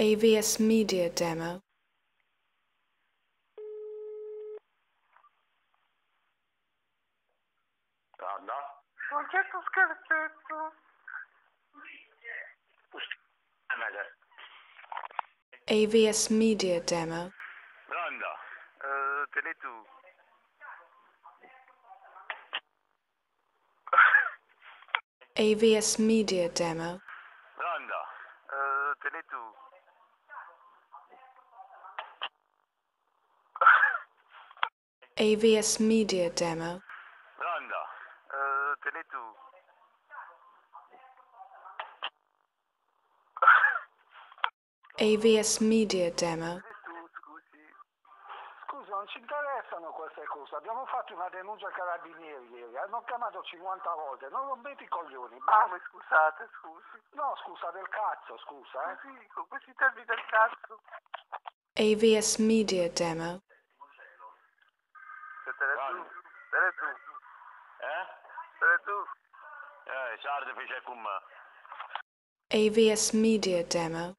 AVS Media Demo. Pronto? Non c'è tu scherzetto. AVS Media Demo. Pronto? Te ne tu. AVS Media Demo. Pronto? Te ne tu. AVS Media Demo. Pronto? Te ne tu. AVS Media Demo. Tu, scusi. Scusa, non ci interessano queste cose. Abbiamo fatto una denuncia ai carabinieri ieri. Hanno chiamato 50 volte. Non rompete i coglioni. Basta. Scusate, scusi. No, scusa del cazzo, scusa, Sì, con questi termini del cazzo. AVS Media Demo. Te ne tu. Te ne tu. Te ne tu. Sarde fece con me. AVS Media Demo.